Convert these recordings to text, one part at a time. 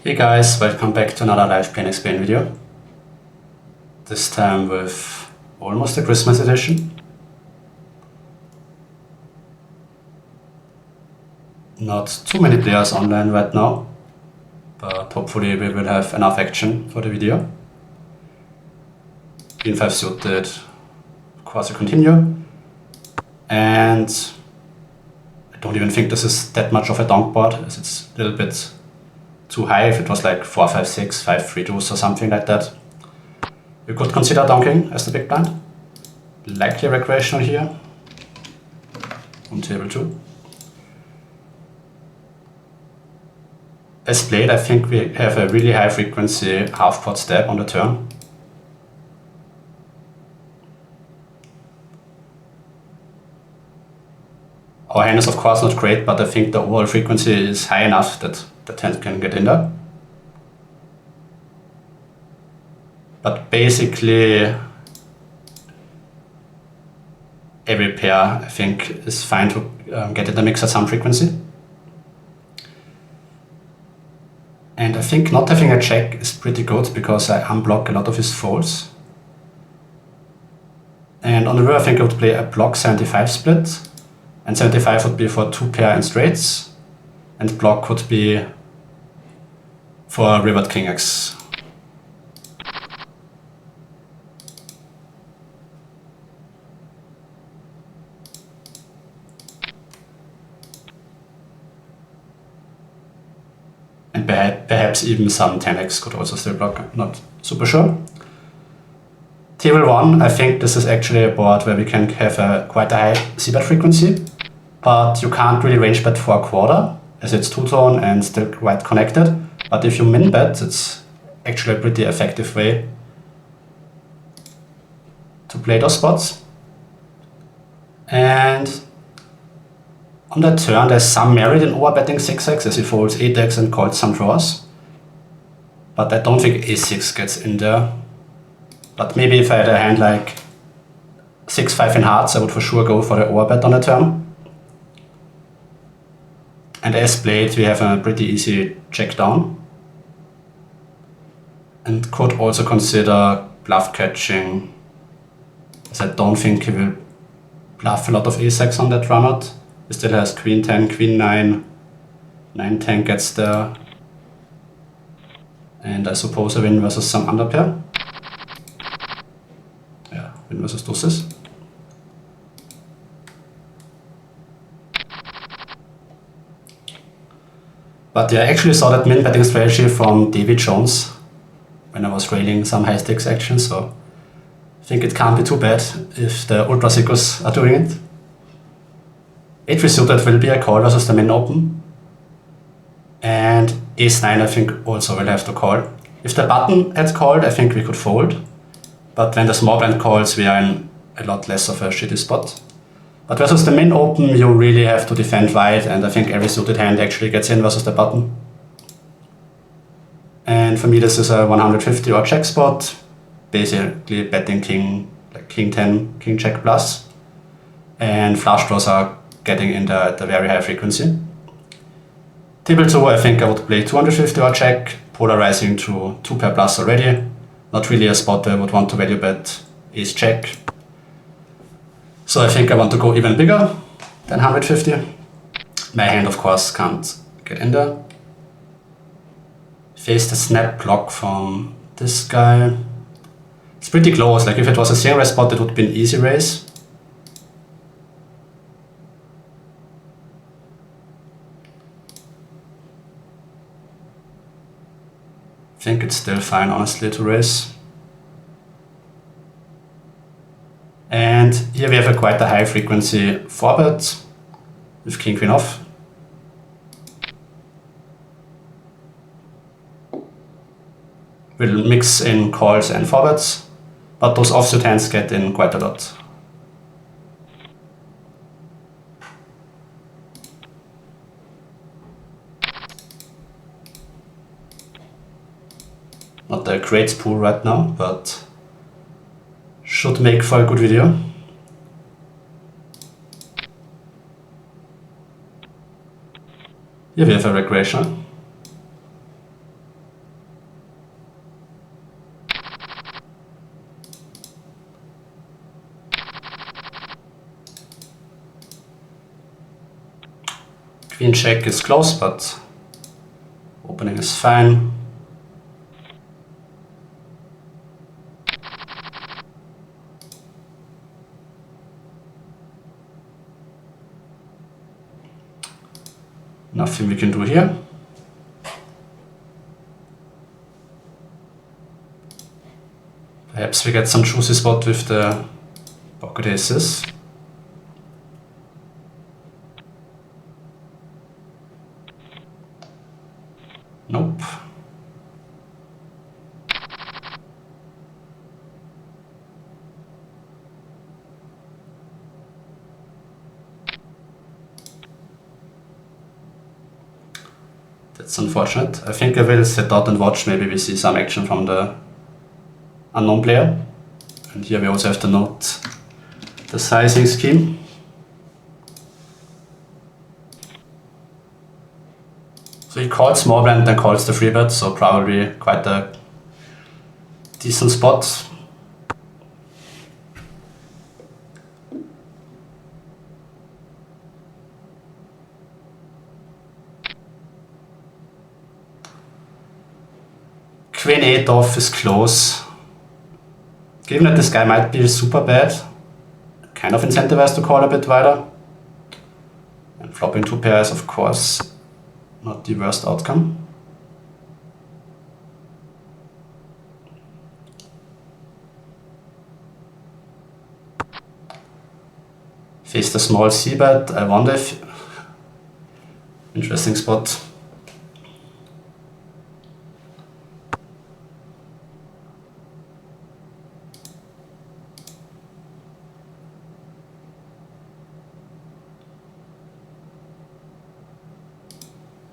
Hey guys, welcome back to another live Play&Explain video. This time with almost a Christmas edition. Not too many players online right now, but hopefully we will have enough action for the video. Queen 5 suited, of course I continue. And I don't even think this is that much of a donk board, as it's a little bit too high. If it was like 4, 5, 6, 5, 3 deuce or something like that, you could consider donking as the big blind. Likely recreational here on table 2. As played, I think we have a really high frequency half pot step on the turn. Our hand is of course not great, but I think the overall frequency is high enough that the hand can get in there. But basically, every pair I think is fine to get in the mix at some frequency. And I think not having a check is pretty good because I unblock a lot of his folds. And on the river I think I would play a block 75 split. And 75 would be for 2 pair and straights. And block would be for rivered king X. And perhaps even some 10x could also still block, not super sure. Table 1, I think this is actually a board where we can have quite a high c-bet frequency, but you can't really range bet for a quarter, as it's two-tone and still quite connected. But if you min bet, it's actually a pretty effective way to play those spots. And on that turn, there's some merit in overbetting 6x as he folds 8x and calls some draws. But I don't think a6 gets in there. But maybe if I had a hand like 6-5 in hearts, I would for sure go for the overbet on the turn. And as played, we have a pretty easy check down. And could also consider bluff catching, as I don't think he will bluff a lot of a6 on that run out. He still has queen 10, queen 9, 9, 10 gets there. And I suppose a win versus some underpair. Yeah, win versus deuces. But yeah, I actually saw that min betting strategy from David Jones when I was railing some high stakes action, so I think it can't be too bad if the ultra sickos are doing it. 8-3 suited will be a call versus the min open. And ace-9 I think also will have to call. If the button had called, I think we could fold. But when the small blind calls, we are in a lot less of a shitty spot. But versus the min open, you really have to defend wide, and I think every suited hand actually gets in versus the button. And for me this is a 150 or check spot. Basically betting king, like king 10, king check plus. And flush draws are getting in the very high frequency. Table 2, I think I would play 250 or check, polarizing to 2 pair plus already. Not really a spot where I would want to value bet ace check. So I think I want to go even bigger than 150. My hand of course can't get in there. Face the snap block from this guy. It's pretty close, like if it was a zero raise spot it would be an easy raise. I think it's still fine, honestly, to raise. And here we have quite a high frequency 4-bet with king queen off. We'll mix in calls and 4-bets, but those offsuit hands get in quite a lot. Not a great pool right now, but should make for a good video. Here we have a regression. Queen check is close, but opening is fine. Nothing we can do here. Perhaps we get some juicy spot with the pocket aces. Nope. That's unfortunate. I think I will sit out and watch. Maybe we see some action from the unknown player. And here we also have to note the sizing scheme. So he calls small blind and calls the free bet, so probably quite a decent spot. Queen 8 off is close. Given that this guy might be super bad, kind of incentivized to call a bit wider. And flopping 2 pairs, of course, not the worst outcome. Face the small c-bet. I wonder if... Interesting spot.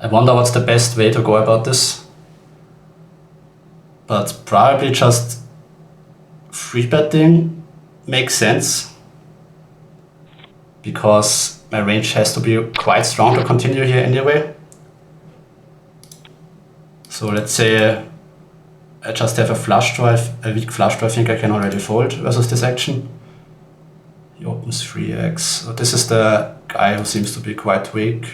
I wonder what's the best way to go about this. But probably just free betting makes sense, because my range has to be quite strong to continue here anyway. So let's say I just have a flush draw, a weak flush draw. I think I can already fold versus this action. He opens 3x. So this is the guy who seems to be quite weak.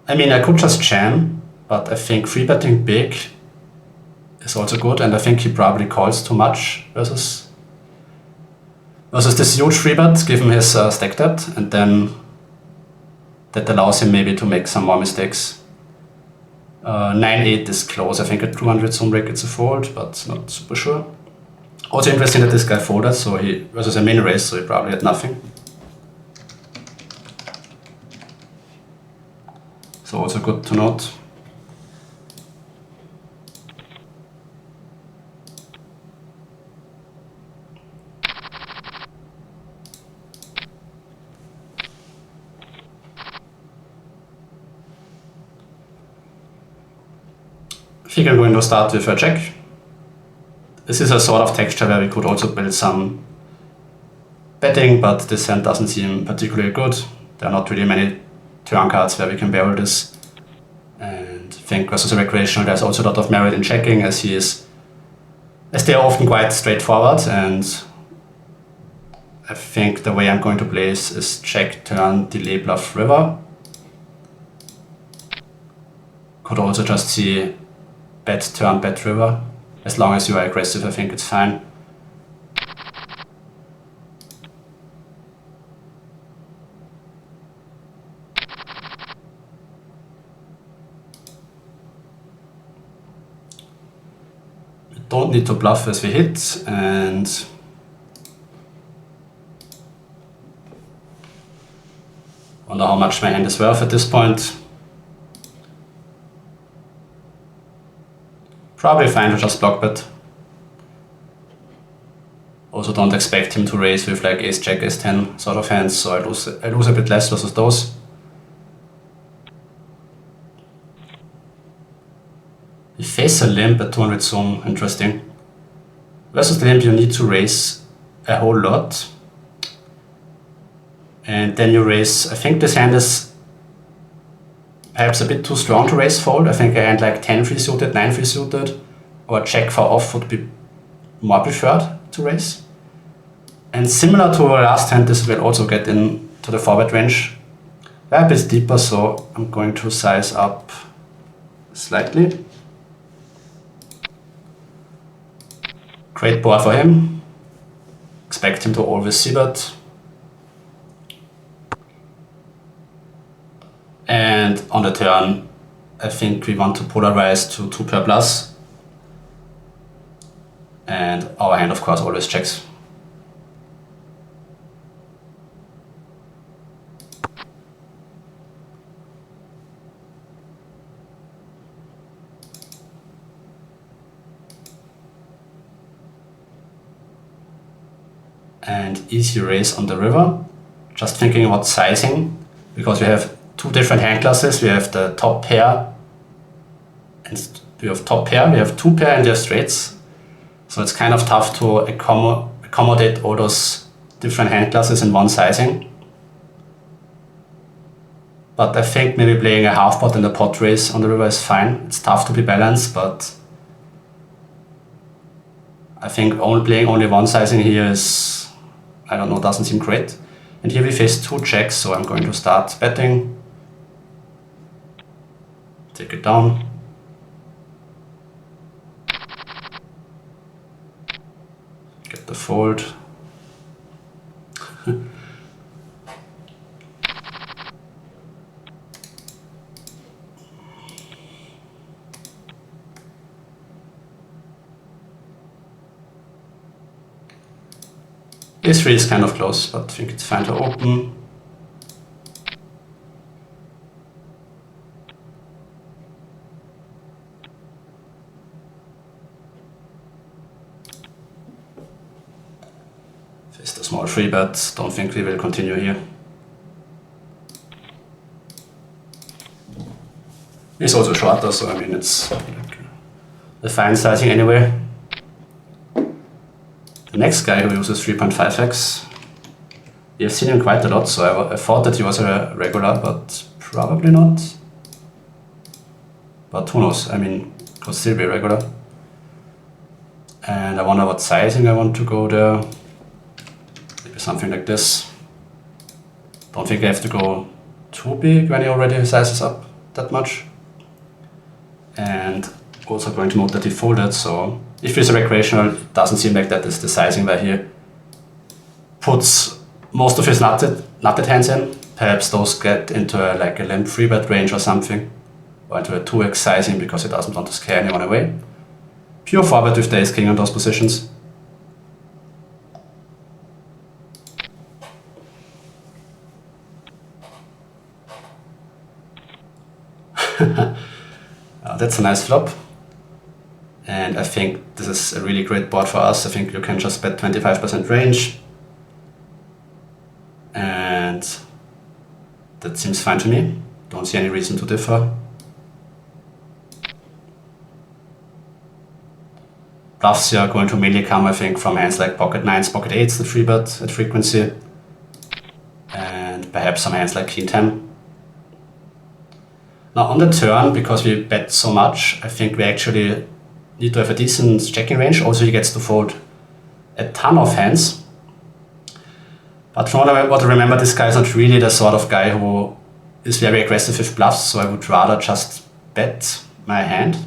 I mean, I could just jam, but I think free betting big is also good, and I think he probably calls too much versus this huge free bet, given his stack depth, and then that allows him maybe to make some more mistakes. 9-8 is close. I think at 200 zoom break it's a fold, but not super sure. Also interesting that this guy folded, so he versus a min raise, so he probably had nothing. So also good to note. I think I'm going to start with a check. This is a sort of texture where we could also build some betting, but this hand doesn't seem particularly good. There are not really many turn cards where we can barrel this. And I think versus a recreational there's also a lot of merit in checking, as they are often quite straightforward, and I think the way I'm going to play is check, turn, delay, bluff, river. Could also just see bet, turn, bet, river. As long as you are aggressive, I think it's fine. We don't need to bluff as we hit, and wonder how much my hand is worth at this point. Probably fine to just block bet. Also don't expect him to raise with like ace jack, ace 10 sort of hands, so I lose a bit less versus those. We face a limp at 200 zoom, interesting. Versus the limp you need to raise a whole lot. And then you raise, I think this hand is perhaps a bit too strong to raise fold. I think a hand like 10 free suited, 9 free suited, or check for off would be more preferred to raise. And similar to our last hand, this will also get into the forward range. a bit deeper, so I'm going to size up slightly. Great board for him. Expect him to always see bet. And on the turn, I think we want to polarize to 2 pair plus. And our hand, of course, always checks. And easy raise on the river. Just thinking about sizing, because we have 2 different hand classes. We have the top pair, and we have 2 pair, and we have straights. So it's kind of tough to accommodate all those different hand classes in one sizing. But I think maybe playing a half pot and a pot raise on the river is fine. It's tough to be balanced, but I think playing only one sizing here is, I don't know, doesn't seem great. And here we face 2 checks, so I'm going to start betting. Take it down. Get the fold. Ace-3 is kind of close, but I think it's fine to open. Face the small free bet, don't think we will continue here. He's also shorter, so I mean it's a fine sizing anyway. The next guy who uses 3.5x, we have seen him quite a lot, so I thought that he was a regular, but probably not. But who knows, I mean, could still be a regular. And I wonder what sizing I want to go there. Maybe something like this. Don't think I have to go too big when he already sizes up that much. And also going to note that he folded, so if it's a recreational, it doesn't seem like that is the sizing where he puts most of his nutted hands in. Perhaps those get into like a limp 3-bet range or something, or into a 2x sizing because he doesn't want to scare anyone away. Pure 4-bet with the ace-king on those positions. That's a nice flop. And I think this is a really great board for us. I think you can just bet 25% range. And that seems fine to me. Don't see any reason to differ. Bluffs here are going to mainly come, I think, from hands like pocket 9s, pocket 8s, the 3-bet at frequency. And perhaps some hands like king 10. Now on the turn, because we bet so much, I think we actually need to have a decent checking range. Also he gets to fold a ton of hands. But from what I remember, this guy is not really the sort of guy who is very aggressive with bluffs, so I would rather just bet my hand.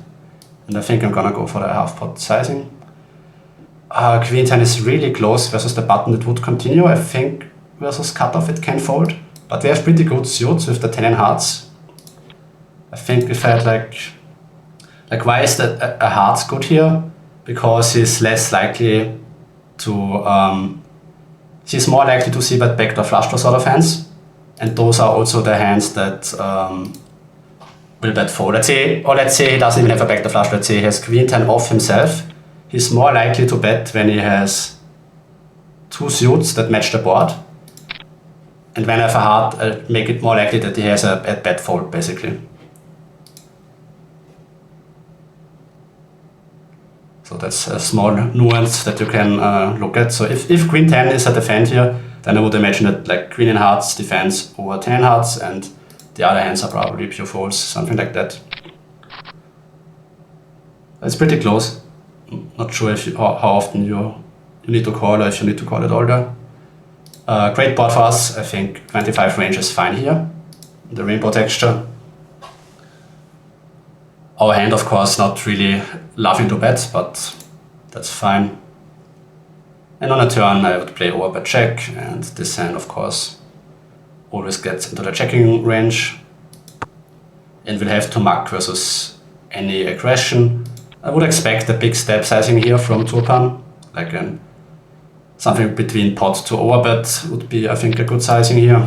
And I think I'm gonna go for the half pot sizing. Queen 10 is really close versus the button that would continue. I think versus cutoff it can fold. But we have pretty good suits with the 10 in hearts. I think if I had like why is that a hearts good here? Because he's less likely to, he's more likely to see bet backdoor flush draw sort of hands. And those are also the hands that will bet fold. Let's say he doesn't even have a backdoor flush, let's say he has Queen 10 off himself. He's more likely to bet when he has 2 suits that match the board. And when I have a heart, I make it more likely that he has a bet fold basically. So that's a small nuance that you can look at. So if Queen 10 is a defend here, then I would imagine that like Queen in hearts defends over 10 hearts and the other hands are probably pure folds, something like that. It's pretty close. Not sure if how often you need to call or if you need to call at all there. Great board for us. I think 25 range is fine here. the rainbow texture. Our hand, of course, not really loving to bet, but that's fine. And on a turn, I would play overbet check, and this hand, of course, always gets into the checking range and will have to muck versus any aggression. I would expect a big step sizing here from Turpan, like something between pot to overbet would be, I think, a good sizing here,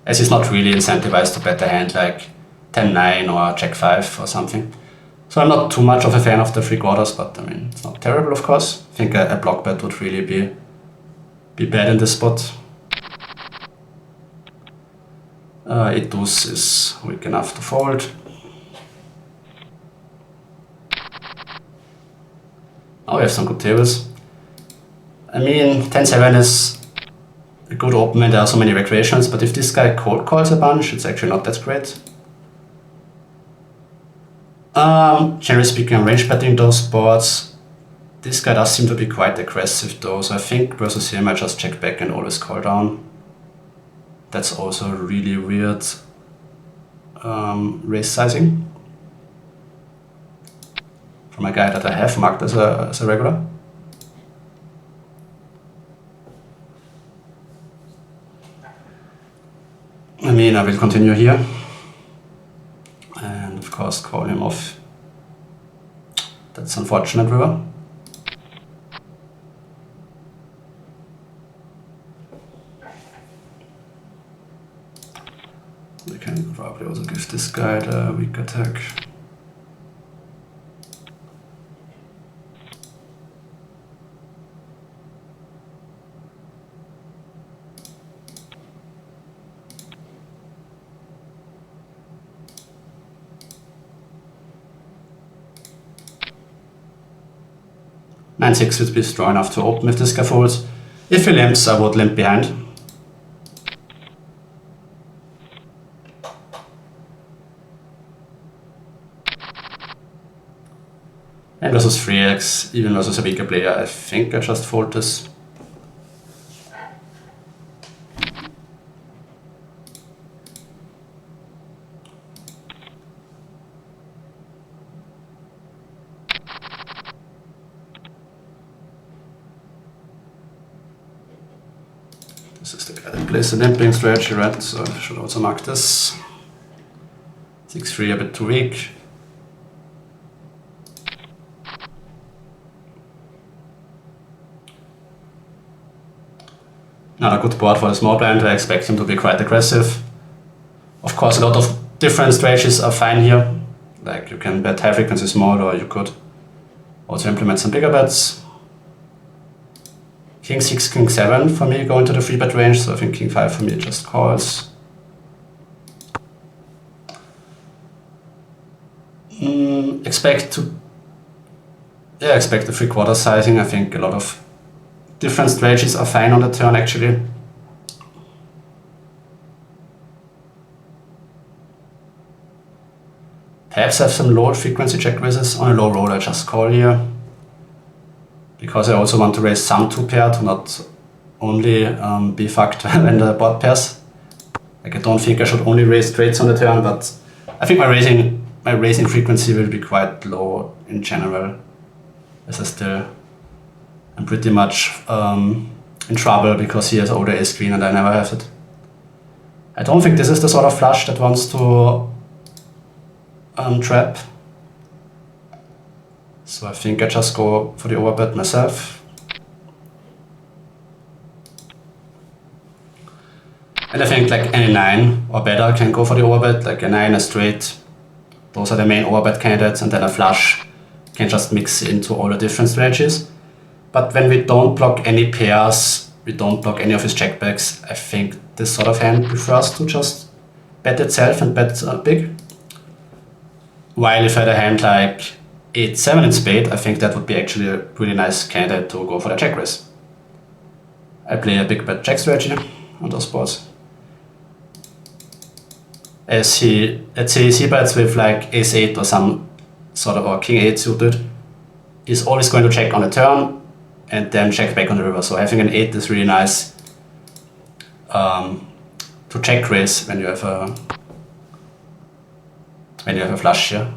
as he's not really incentivized to bet a hand like 10-9 or check 5 or something. So I'm not too much of a fan of the 3/4, but I mean, it's not terrible, of course. I think a block bet would really be bad in this spot. 8 deuce is weak enough to fold. Now we have some good tables. I mean, 10-7 is a good open and there are so many recreations, but if this guy cold calls a bunch, it's actually not that great. Generally speaking, I'm range betting those boards. This guy does seem to be quite aggressive though, so I think versus him I just check back and always call down. That's also really weird raise sizing from a guy that I have marked as a regular. I mean, I will continue here and of course call him off. That's unfortunate, river. We can probably also give this guy the weak attack. Nine six would be strong enough to open if this guy folds. If he limps, I would limp behind. And versus 3x, even versus a weaker player, I think I just fold this. This is the guy that plays the limping strategy, right? So I should also mark this. 6-3 a bit too weak. Not a good board for the small blind. I expect him to be quite aggressive. Of course, a lot of different strategies are fine here. Like you can bet high frequency small, or you could also implement some bigger bets. King 6, King 7 for me go into the 3-bet range, so I think King 5 for me just calls. Expect the 3/4 sizing. I think a lot of different strategies are fine on the turn actually. Perhaps have some low frequency check raises. On a low roll I just call here, because I also want to raise some 2-pair to not only be fucked when the board pairs. Like I don't think I should only raise straights on the turn, but I think my raising frequency will be quite low in general, as I'm pretty much in trouble because he has all the ace queen and I never have it. I don't think this is the sort of flush that wants to trap. So I think I just go for the overbet myself. And I think like any 9 or better can go for the overbet, like a 9, a straight. Those are the main overbet candidates, and then a flush can just mix into all the different strategies. But when we don't block any pairs, we don't block any of his checkbacks, I think this sort of hand prefers to just bet itself and bet big. While if I had a hand like 8-7 in spade, I think that would be actually a really nice candidate to go for the check raise. I play a big bet check strategy on those boards. As let's say he bets with like ace-8 or some sort of, or king-8 suited, he's always going to check on the turn and then check back on the river. So having an 8 is really nice to check raise when you have a flush here.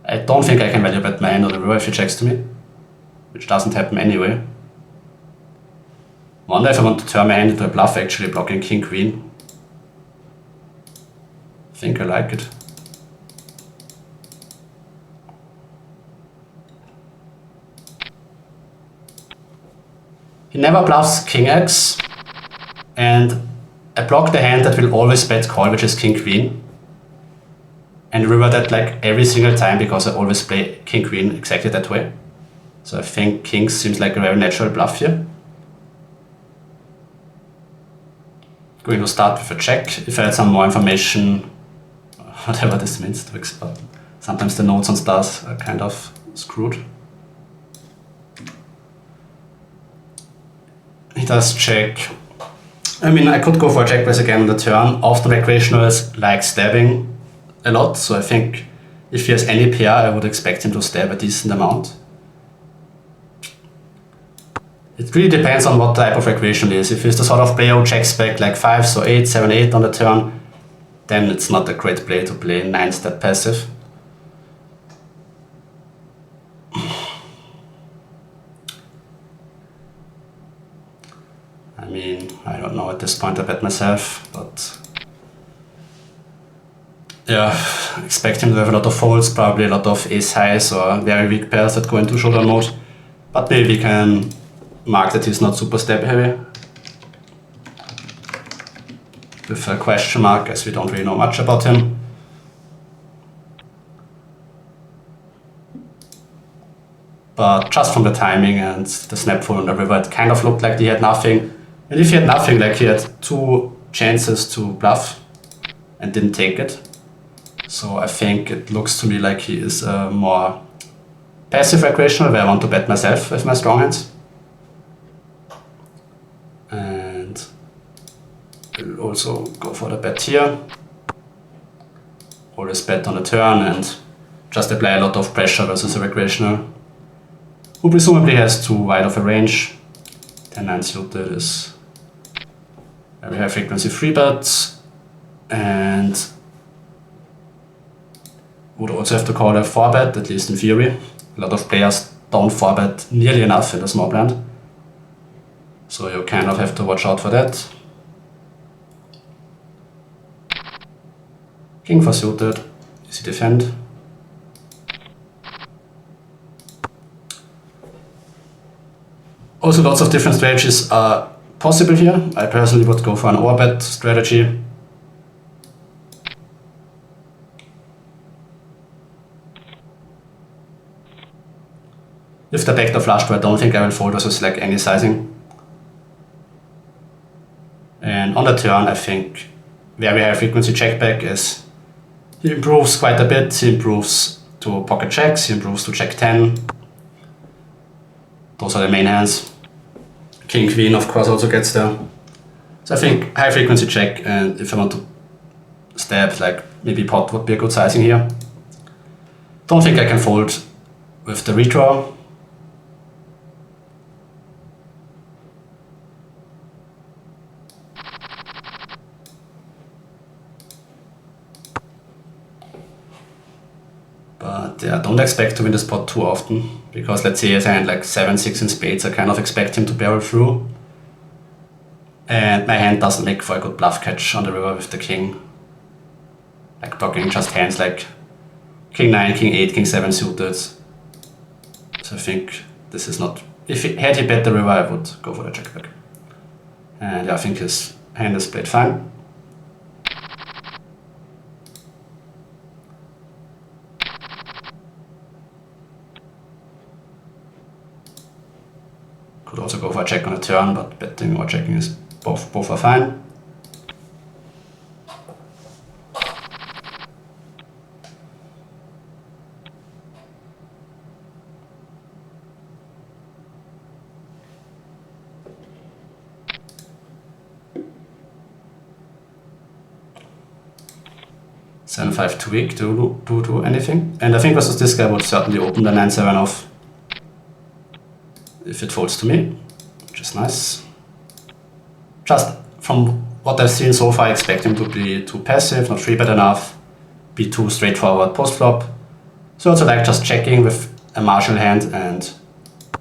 I don't think I can value bet my hand on the river if he checks to me, which doesn't happen anyway. Wonder if I want to turn my hand into a bluff actually blocking king queen. I think I like it. He never bluffs king x, and I block the hand that will always bet call, which is king queen, and river that like every single time because I always play king queen exactly that way. So I think king seems like a very natural bluff here. Going to start with a check. If I had some more information, whatever this means to expert. Sometimes the nodes on stars are kind of screwed. He does check. I mean, I could go for a check raise again on the turn. Often recreationals like stabbing a lot, so I think if he has any pair, I would expect him to stab a decent amount. It really depends on what type of recreation it is. If he's the sort of player who checks back like 5s or 8, 7, 8 on the turn, then it's not a great play to play 9s that passive. I mean, I don't know at this point, I bet myself, but yeah, expect him to have a lot of folds, probably a lot of ace highs or very weak pairs that go into showdown mode, but maybe we can mark that he's not super step heavy with a question mark, as we don't really know much about him. But just from the timing and the snapful on the river, it kind of looked like he had nothing. And if he had nothing, like he had 2 chances to bluff and didn't take it. So I think it looks to me like he is a more passive recreational where I want to bet myself with my strong hands. And we'll also go for the bet here. Always bet on the turn and just apply a lot of pressure versus a recreational, who presumably has too wide of a range. 10-9 suited is very high frequency 3-bet, and would also have to call a 4-bet, at least in theory. A lot of players don't 4-bet nearly enough in the small blind, so you kind of have to watch out for that. King 4 suited, easy defend. Also, lots of different strategies are possible here. I personally would go for an overbet strategy. If the backdoor flush draw, I don't think I will fold versus like any sizing. And on the turn, I think very high frequency check back is he improves quite a bit. He improves to pocket checks, he improves to check 10. Those are the main hands. King Queen of course also gets there. So I think high frequency check, and if I want to stab, like maybe pot would be a good sizing here. Don't think I can fold with the redraw. But yeah, don't expect to win this pot too often, because let's say if I had like 7-6 in spades, I kind of expect him to barrel through. And my hand doesn't make for a good bluff catch on the river with the king. Like blocking just hands like king 9, king 8, king 7 suited. So I think this is not... Had he bet the river, I would go for the check back. And yeah, I think his hand is played fine. Could also go for a check on a turn, but betting or checking is both are fine. Seven 5 too weak to do anything, and I think versus this guy would certainly open the 9-7 off if it folds to me, which is nice. just from what I've seen so far, I expect him to be too passive, not 3-bet enough, be too straightforward post-flop. So also like just checking with a marginal hand, and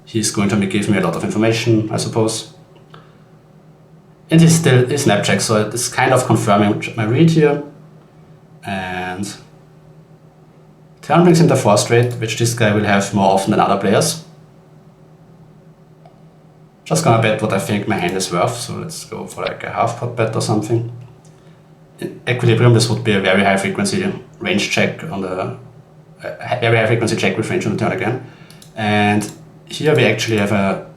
he's going to give me a lot of information, I suppose. And he still is snapcheck, so it's kind of confirming my read here. And turn brings in the 4 straight, which this guy will have more often than other players. Just gonna bet what I think my hand is worth, so let's go for like a half pot bet or something. In equilibrium, this would be a very high frequency range check on the very high frequency check with range on the turn again. And here we actually have a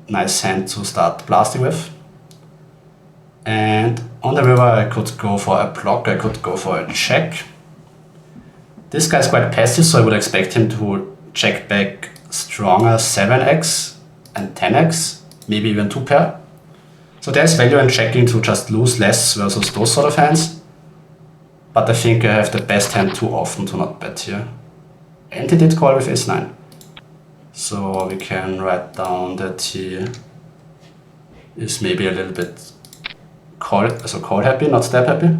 nice hand to start blasting with. And on the river I could go for a block, I could go for a check. This guy's quite passive, so I would expect him to check back stronger 7x and 10x, maybe even 2-pair. So there's value in checking to just lose less versus those sort of hands. But I think I have the best hand too often to not bet here. And he did call with ace-9. So we can write down that he is maybe a little bit call happy, not step happy.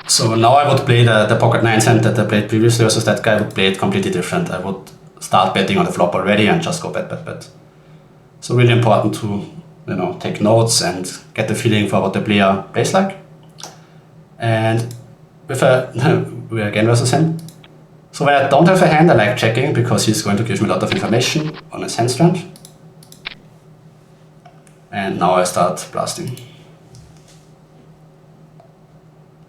So now I would play the pocket 9s hand that I played previously versus that guy would play it completely different. I would start betting on the flop already and just go bet, bet, bet. So really important to take notes and get the feeling for what the player plays like. And with we're again versus him. So when I don't have a hand, I like checking because he's going to give me a lot of information on his hand strength. And now I start blasting.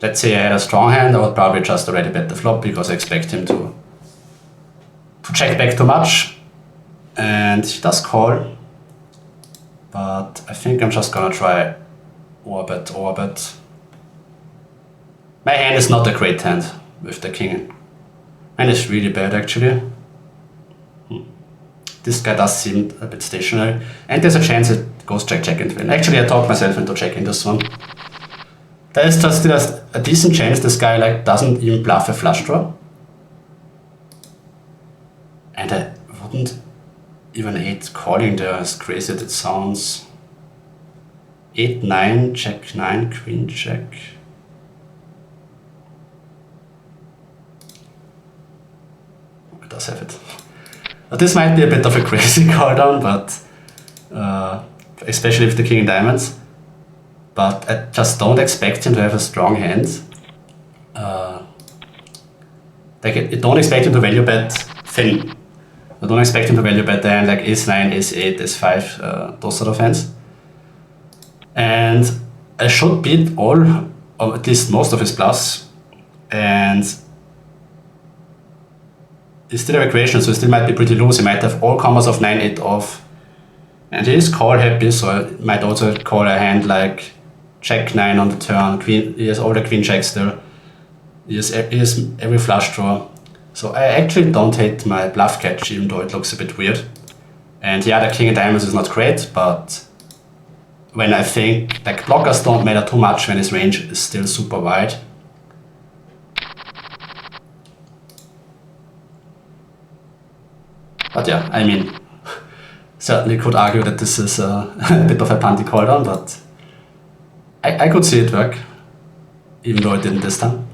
Let's say I had a strong hand, I would probably just already bet the flop because I expect him to check back too much. And he does call. But I think I'm just gonna try overbet. My hand is not a great hand with the king. And it's really bad actually. This guy does seem a bit stationary. And there's a chance it goes check, check and win. Actually I talked myself into checking this one. There is just a decent chance this guy doesn't even bluff a flush draw. And I wouldn't even 8 calling there, as crazy as it sounds. 8-9, check 9, queen check. It does have it. But this might be a bit of a crazy call down, but especially with the king in diamonds. But I just don't expect him to have a strong hand. I don't expect him to value bet thin. I don't expect him to value bet the hand like ace-9, ace-8, ace-5, those sort of hands. And I should beat all, or at least most of his bluffs. And he still have a creation, so he still might be pretty loose. He might have all combos of 9-8 off. And he is call happy, so I might also call a hand like check 9 on the turn, queen. He has all the queen checks still. He has every flush draw. So I actually don't hate my bluff catch, even though it looks a bit weird. And yeah, the king of diamonds is not great, but when I think blockers don't matter too much when his range is still super wide. But yeah, I mean, certainly could argue that this is a bit of a punty call down, but I could see it work, even though it didn't this time.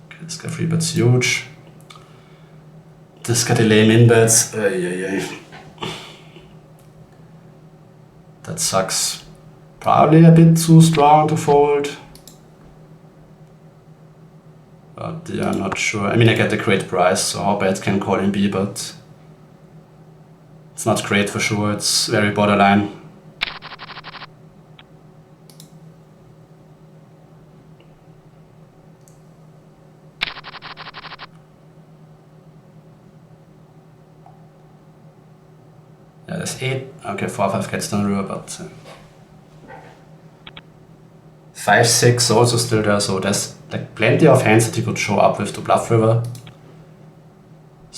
Okay, this guy free bets huge. This guy delay min bets. That sucks. Probably a bit too strong to fold. But yeah, I'm not sure. I mean, I get a great price, so how bad can calling be, but it's not great for sure. It's very borderline. Yeah, there's 8. Okay, 4-5 gets down river, but 5-6 also still there, so there's plenty of hands that he could show up with to bluff river.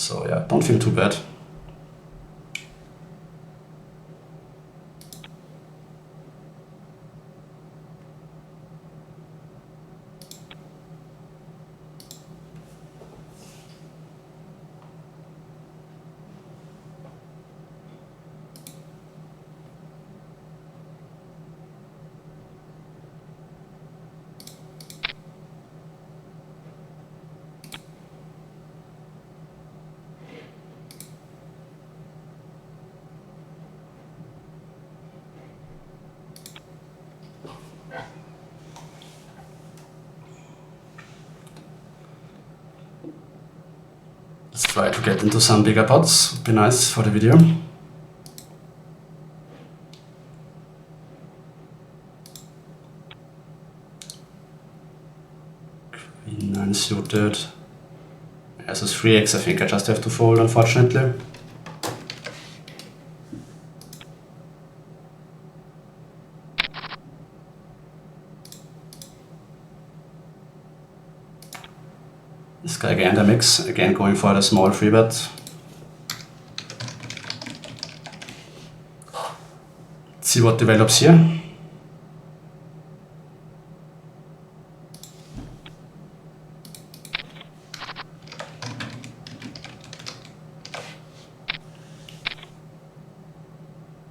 So yeah, don't feel too bad. Let's try to get into some bigger pots, would be nice for the video. Queen 9 suited. As is 3x, I think I just have to fold, unfortunately. This guy again the mix, again going for the small free bet. Let's see what develops here.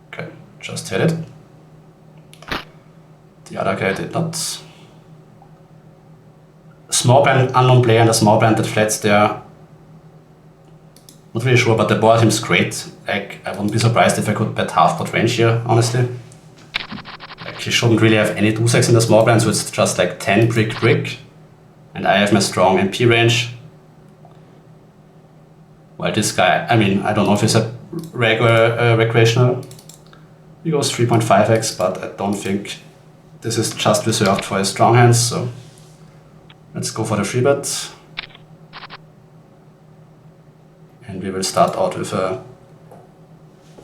Okay, just hit it. The other guy did not. Small blind unknown player and a small blind that flats there. Not really sure, but the board seems great. Like, I wouldn't be surprised if I could bet half pot range here, honestly. Like, he shouldn't really have any 2-6 in the small blind, so it's just like 10 brick. And I have my strong MP range. While this guy, I mean, I don't know if he's a regular recreational. He goes 3.5x, but I don't think this is just reserved for his strong hands, so let's go for the free bet. And we will start out with a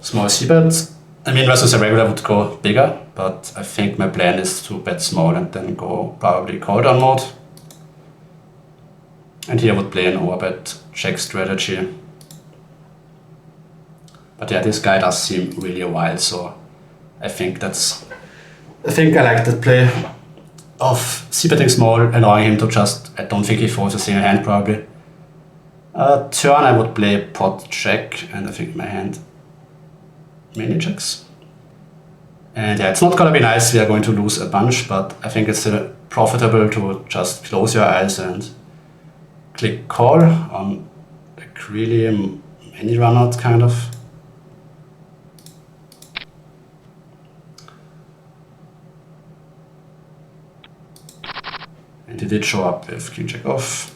small c-bet. I mean, versus a regular would go bigger, but I think my plan is to bet small and then go probably call down mode. And here I would play an overbet check strategy. But yeah, this guy does seem really wild, so I think I like that play of c-betting small, allowing him to just, I don't think he folds a single hand probably. Turn I would play pot check, and I think my hand mainly checks. And yeah, it's not gonna be nice, we are going to lose a bunch, but I think it's still profitable to just close your eyes and click call on like really many run out kind of. And he did show up with king check off.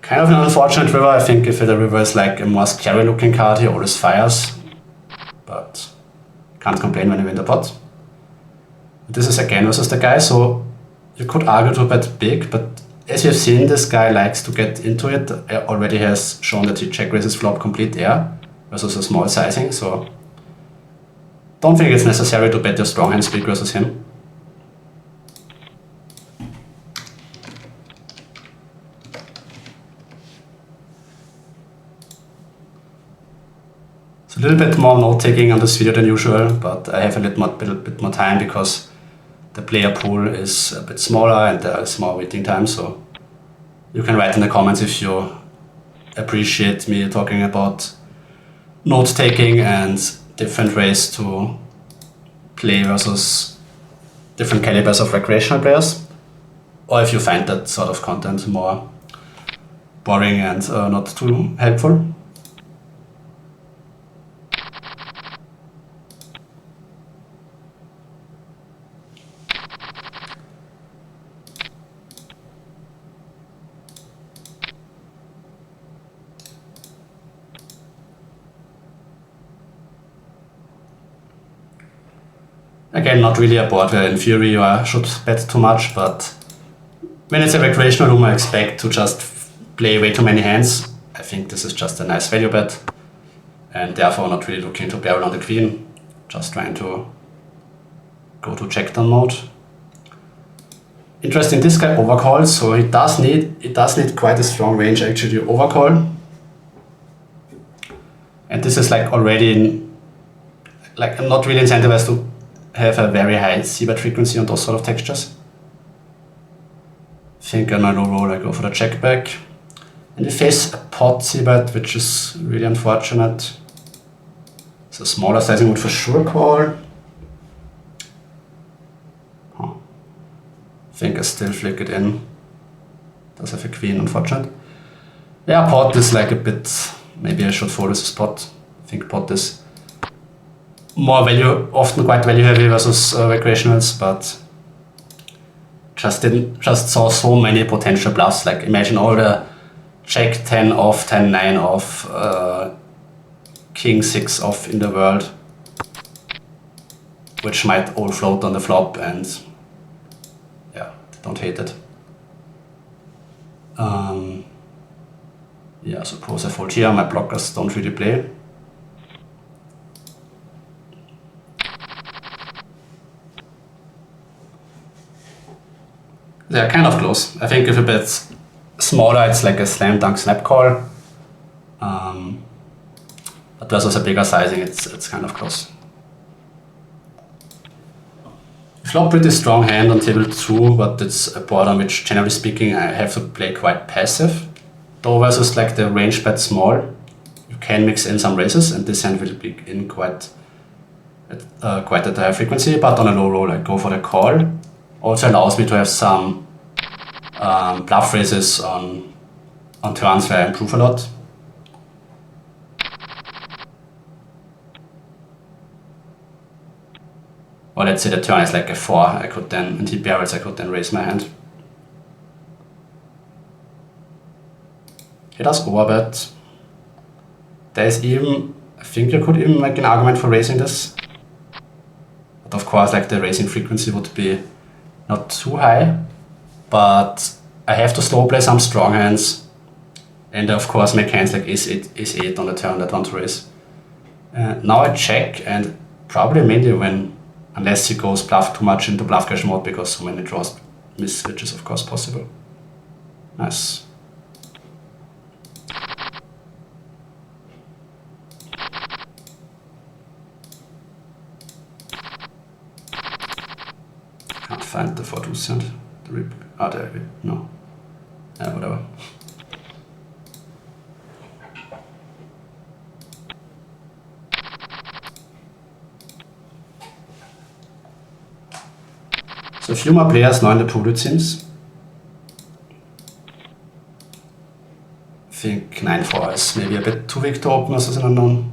Kind of an unfortunate river. I think if the river is like a more scary looking card, he always fires. But can't complain when you win the pot. This is again versus the guy, so you could argue to bet big, but as you've seen, this guy likes to get into it. Already has shown that he check raises flop complete air versus a small sizing, so don't think it's necessary to bet your strong hands big versus him. A little bit more note taking on this video than usual, but I have a little bit more time because the player pool is a bit smaller and there is more waiting time, so you can write in the comments if you appreciate me talking about note taking and different ways to play versus different calibers of recreational players, or if you find that sort of content more boring and not too helpful. Again, not really a board where in theory you should bet too much, but when it's a recreational room I expect to just play way too many hands. I think this is just a nice value bet, and therefore not really looking to barrel on the queen, just trying to go to check down mode. Interesting, this guy overcalls, so it does need quite a strong range actually to overcall. And this is like already I'm not really incentivized to have a very high c-bet frequency on those sort of textures. I think on my low roll I go for the check back. And we face a pot c-bet, which is really unfortunate. So smaller sizing would for sure call. I think I still flick it in. Does have a queen, unfortunate. Yeah, pot is like a bit, maybe I should fold this pot. I think pot is more value, often quite value heavy versus recreationals, but just saw so many potential bluffs. Like imagine all the Jack 10 off, 10 9 off, King 6 off in the world, which might all float on the flop, and yeah, don't hate it. Yeah, suppose I fold here, my blockers don't really play. They're kind of close. I think if a bit smaller, it's like a slam dunk snap call. But versus a bigger sizing, it's kind of close. Flop pretty strong hand on table 2, but it's a board on which, generally speaking, I have to play quite passive. Though versus like the range bet small, you can mix in some raises, and this hand will be in quite at a high frequency. But on a low roll, I go for the call. Also allows me to have some bluff raises on turns where I improve a lot. Or let's say the turn is like a 4, I could then, and he barrels, I could then raise my hand. He does overbet. There is even, I think you could even make an argument for raising this. But of course, like the raising frequency would be not too high, but I have to slow play some strong hands, and of course make hands like ace8 on the turn that want to raise. Now I check, and probably mainly win, unless he goes bluff too much into bluff cash mode, because so many draws miss, which is of course possible. Nice. Can't find the 4-2 the rip. Ah, there we go. No. Yeah, whatever. So a few more players now in the pool, it seems. I think 9-4 is maybe a bit too weak to open as an unknown.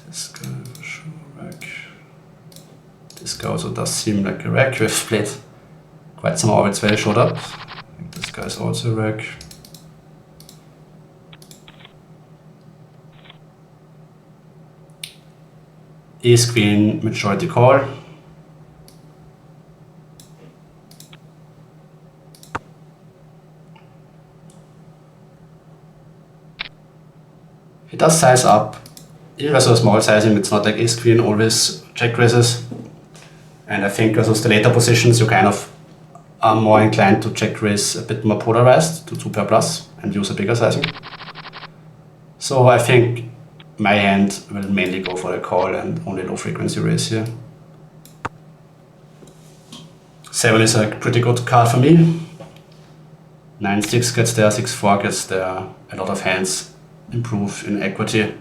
This guy for sure rack. This guy also does seem like a rack. We've played quite some orbits where he showed up. I think this guy is also a rack. Ace queen majority call. He does size up. Even versus small sizing, it's not like ace queen always check raises. And I think versus the later positions, you kind of are more inclined to check raise a bit more polarized to 2 pair plus and use a bigger sizing. So I think my hand will mainly go for a call and only low frequency raise here. 7 is a pretty good card for me. 9-6 gets there, 6-4 gets there. A lot of hands improve in equity.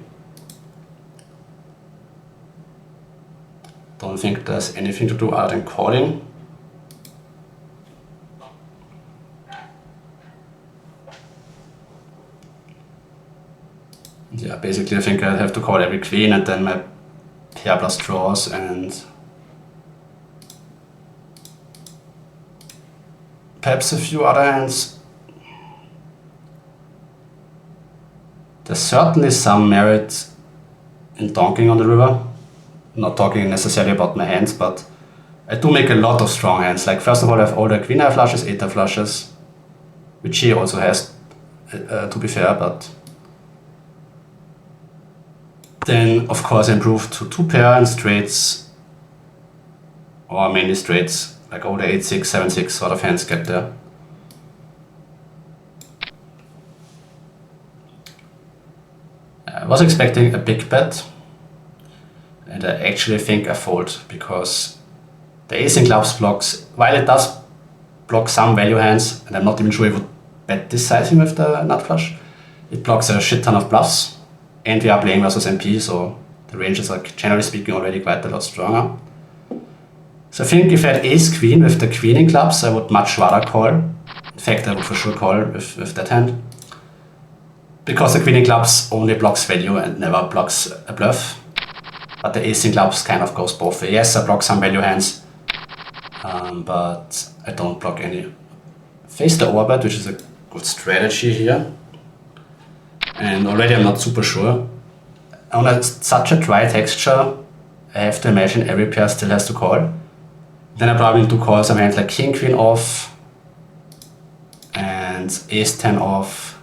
Don't think there's anything to do other than calling. Yeah, basically I think I have to call every queen and then my pair plus draws and perhaps a few other hands. There's certainly some merit in donking on the river. Not talking necessarily about my hands, but I do make a lot of strong hands. Like first of all, I have all the queen high flushes, 8 high flushes, which he also has, to be fair, but then of course I improve to 2 pair and straights or mainly straights, like all the 8-6, 7-6 sort of hands get there. I was expecting a big bet, and I actually think I fold, because the ace in clubs blocks, while it does block some value hands, and I'm not even sure it would bet this sizing with the nut flush, it blocks a shit ton of bluffs, and we are playing versus MP, so the range is, like, generally speaking, already quite a lot stronger. So I think if I had ace queen with the queen in clubs, I would much rather call. In fact, I would for sure call with that hand, because the queen in clubs only blocks value and never blocks a bluff. But the ace in clubs kind of goes both ways. Yes, I block some value hands, but I don't block any. Face the overbet, which is a good strategy here. And already I'm not super sure. On such a dry texture, I have to imagine every pair still has to call. Then I probably do call some hands like king queen off and ace 10 off,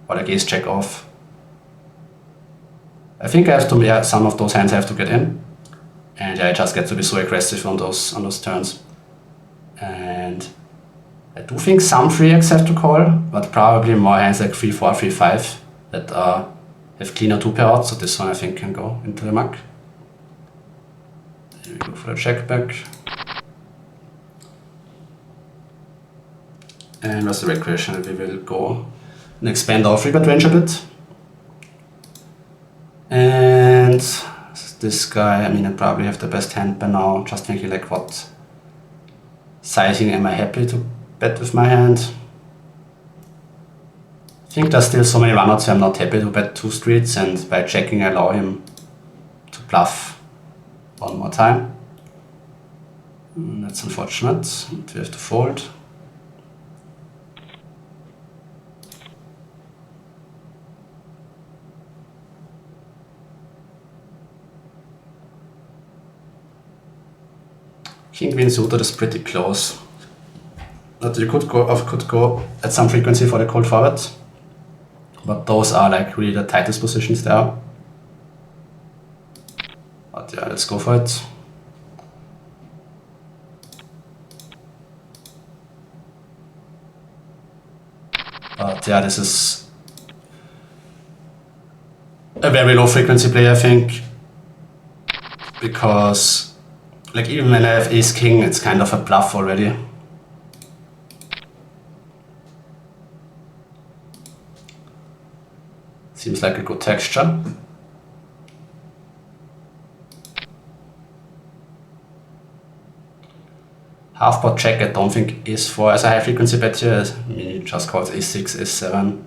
or like ace jack off. I think I have to, yeah, some of those hands I have to get in, and yeah, I just get to be so aggressive on those turns. And I do think some 3x have to call, but probably more hands like 3-4, 3-5 that have cleaner 2 pair outs, so this one I think can go into the muck. Here we go for the check back. And what's the red question? We will go and expand our 3-bet range a bit. And this guy, I mean, I probably have the best hand by now. Just thinking like, what sizing am I happy to bet with my hand? I think there's still so many runouts where I'm not happy to bet 2 streets, and by checking I allow him to bluff one more time. That's unfortunate. We have to fold. King queen suited is pretty close. That you could go at some frequency for the cold forward, but those are like really the tightest positions there. But yeah, let's go for it. But yeah, this is a very low frequency play, I think, because like even when I have ace king, it's kind of a bluff already. Seems like a good texture. Half pot check, I don't think ace4 as a high frequency bet here. I mean, it just calls ace6, ace7.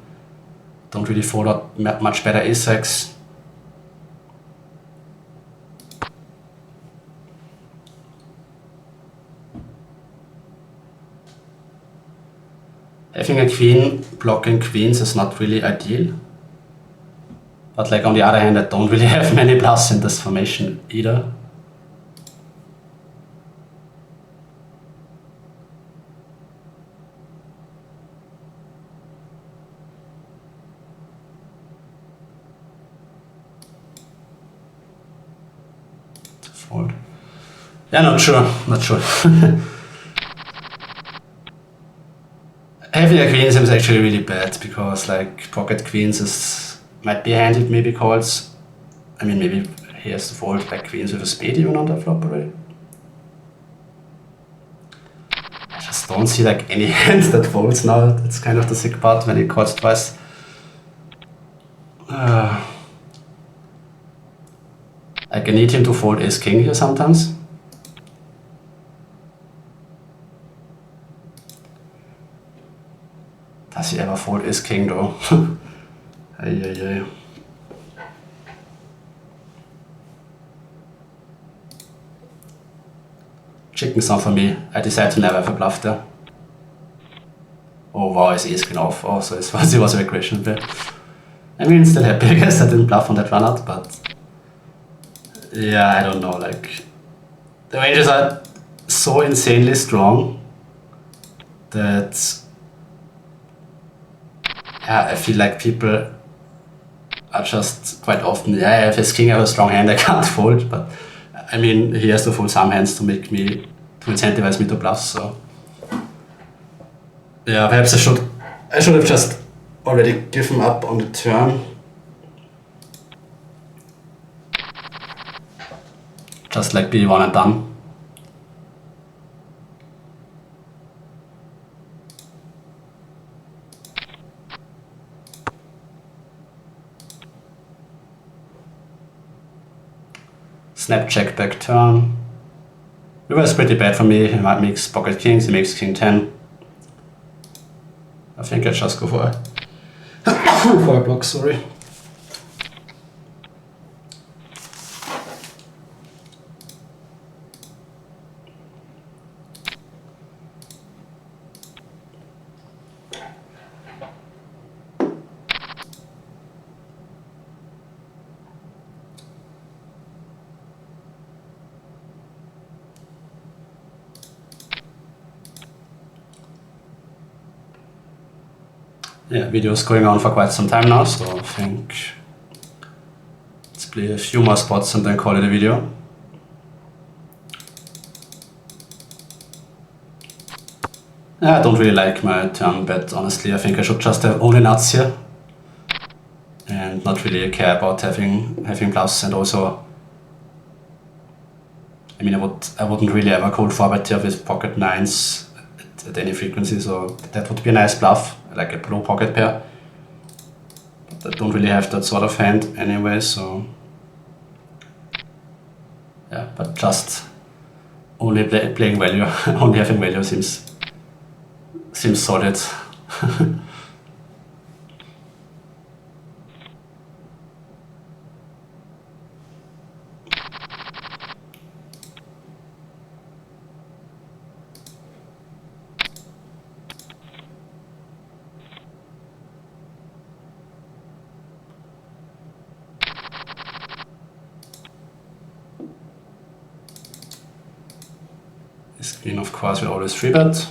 Don't really fold out much better ace6. Having a queen blocking queens is not really ideal. But like on the other hand, I don't really have many bluffs in this formation either. Fold. Yeah, not sure. Having a queen seems actually really bad, because like pocket queens might be a hand it maybe calls. I mean, maybe he has to fold like queens with a spade even on the flop already. I just don't see like any hand that folds now. That's kind of the sick part when he calls twice. Like I need him to fold ace king here sometimes. Does he ever fold ace king though? Ay. Chicken song for me. I decided to never have a bluff there. Oh wow, his ace queen off. Oh, so it was a regression there. I mean, still happy, I guess I didn't bluff on that run out, but yeah, I don't know, like the ranges are so insanely strong that yeah, I feel like people are just quite often, yeah, if his king have a strong hand, I can't fold, but I mean, he has to fold some hands to incentivize me to bluff, so. Yeah, perhaps I should have just already given up on the turn. Just like be one and done. Snap check back turn. It was pretty bad for me. He might makes pocket kings, he makes king 10. I think I just go for a block, sorry. Yeah, video's going on for quite some time now, so I think let's play a few more spots and then call it a video. Yeah, I don't really like my turn bet, honestly. I think I should just have only nuts here and not really care about having bluffs, and also, I mean, I wouldn't really ever call 4-bet here with pocket nines at any frequency, so that would be a nice bluff, like a low pocket pair. But I don't really have that sort of hand anyway, so yeah, but just only playing value, only having value seems solid. This queen, of course, will always 3-bet.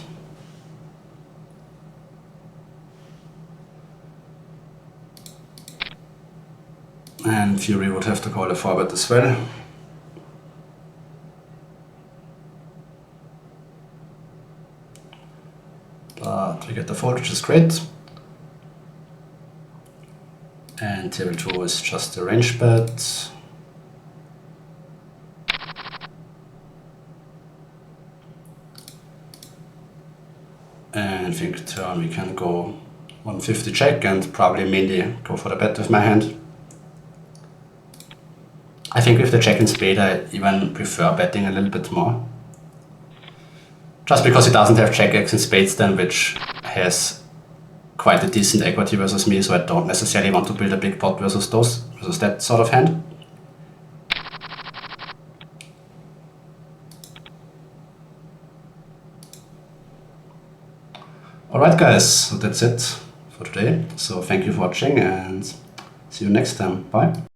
And Fury would have to call a 4-bet as well. But we get the fold, which is great. And table 2 is just a range bet. And I think turn we can go 150 check and probably mainly go for the bet with my hand. I think with the check and spade I even prefer betting a little bit more. Just because he doesn't have check, X and spades then, which has quite a decent equity versus me, so I don't necessarily want to build a big pot versus that sort of hand. Alright guys, so that's it for today. So thank you for watching and see you next time. Bye.